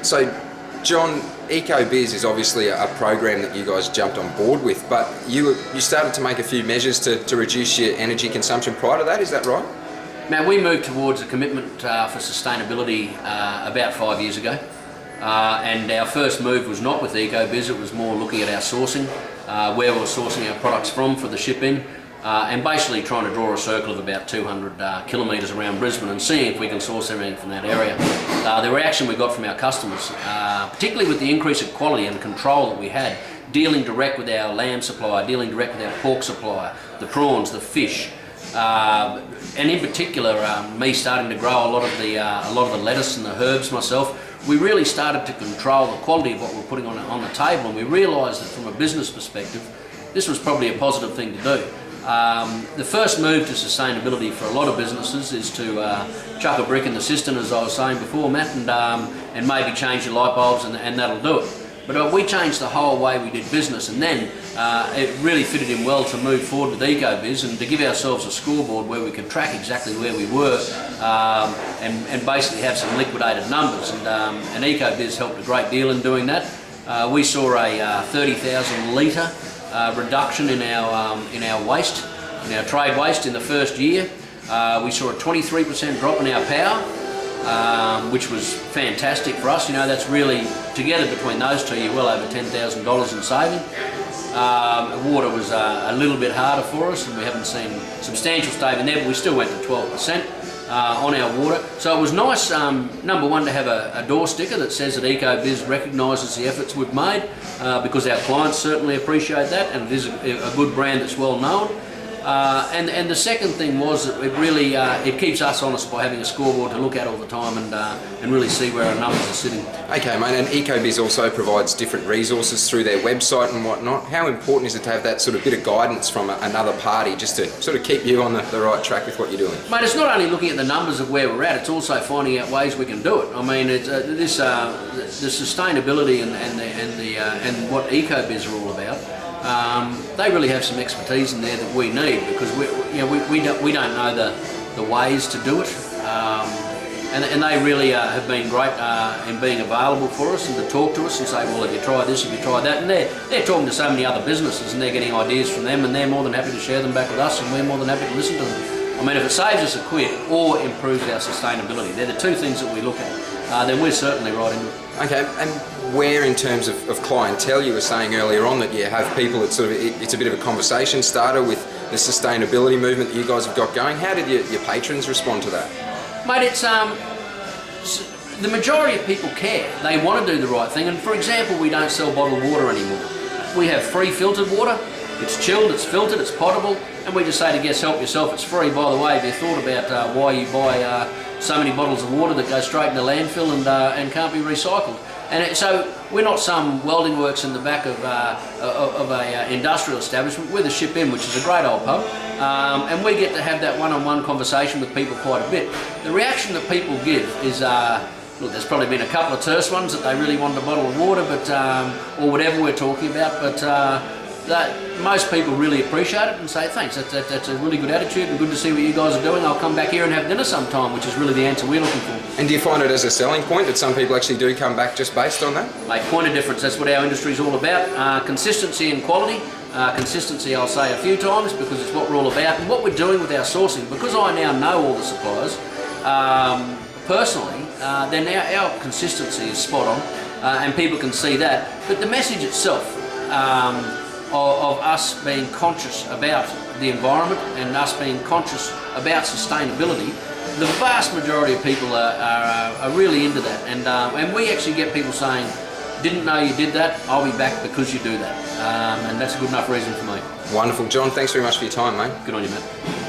So, John, ecoBiz is obviously a program that you guys jumped on board with, but you started to make a few measures to reduce your energy consumption prior to that, is that right? Now, we moved towards a commitment for sustainability about 5 years ago, and our first move was not with ecoBiz, it was more looking at our sourcing, where we were sourcing our products from for the Ship Inn, and basically trying to draw a circle of about 200 kilometres around Brisbane and seeing if we can source everything from that area. The reaction we got from our customers, particularly with the increase of quality and control that we had, dealing direct with our lamb supplier, dealing direct with our pork supplier, the prawns, the fish, and in particular me starting to grow a lot of the lettuce and the herbs myself, we really started to control the quality of what we're putting on the table, and we realised that from a business perspective this was probably a positive thing to do. The first move to sustainability for a lot of businesses is to chuck a brick in the cistern, as I was saying before, Matt, and maybe change your light bulbs, and that'll do it. But we changed the whole way we did business, and then it really fitted in well to move forward with ecoBiz and to give ourselves a scoreboard where we could track exactly where we were and basically have some liquidated numbers. And ecoBiz helped a great deal in doing that. We saw a 30,000 litre reduction in our waste, in our trade waste in the first year. We saw a 23% drop in our power, which was fantastic for us. You know, that's really, together between those two, you're well over $10,000 in saving. Water was a little bit harder for us, and we haven't seen substantial saving there, but we still went to 12% on our water. So it was nice, number one, to have a door sticker that says that ecoBiz recognises the efforts we've made, because our clients certainly appreciate that, and it is a good brand that's well known. And the second thing was that it really it keeps us honest by having a scoreboard to look at all the time and really see where our numbers are sitting. Okay, mate, and ecoBiz also provides different resources through their website and whatnot. How important is it to have that sort of bit of guidance from another party just to sort of keep you on the right track with what you're doing? Mate, it's not only looking at the numbers of where we're at, it's also finding out ways we can do it. I mean, it's, the sustainability and what ecoBiz are all about. They really have some expertise in there that we need, because we don't know the ways to do it, and they really have been great in being available for us and to talk to us and say, well, have you tried this, have you tried that, and they're talking to so many other businesses and they're getting ideas from them, and they're more than happy to share them back with us, and we're more than happy to listen to them. I mean, if it saves us a quid or improves our sustainability, they're the two things that we look at, then we're certainly right into it. Okay, and where in terms of clientele, you were saying earlier on that you have people that sort of, it's a bit of a conversation starter with the sustainability movement that you guys have got going. How did your patrons respond to that? Mate, it's the majority of people care. They want to do the right thing, and for example, we don't sell bottled water anymore. We have free filtered water. It's chilled, it's filtered, it's potable, and we just say to guests, help yourself, it's free. By the way, have you thought about why you buy so many bottles of water that go straight into landfill and can't be recycled? And so we're not some welding works in the back of a industrial establishment. We're the Ship Inn, which is a great old pub, and we get to have that one-on-one conversation with people quite a bit. The reaction that people give is, look, there's probably been a couple of terse ones that they really wanted a bottle of water, but or whatever we're talking about, but that most people really appreciate it and say thanks. That's a really good attitude, and good to see what you guys are doing. I'll come back here and have dinner sometime, which is really the answer we're looking for. And do you find it as a selling point that some people actually do come back just based on that? Mate, point of difference. That's what our industry is all about. Consistency and quality. Consistency, I'll say a few times, because it's what we're all about, and what we're doing with our sourcing. Because I now know all the suppliers personally, then our consistency is spot on, and people can see that. But the message itself, of us being conscious about the environment and us being conscious about sustainability, the vast majority of people are really into that, and we actually get people saying, didn't know you did that, I'll be back because you do that, and that's a good enough reason for me. Wonderful. John, thanks very much for your time, mate. Good on you, mate.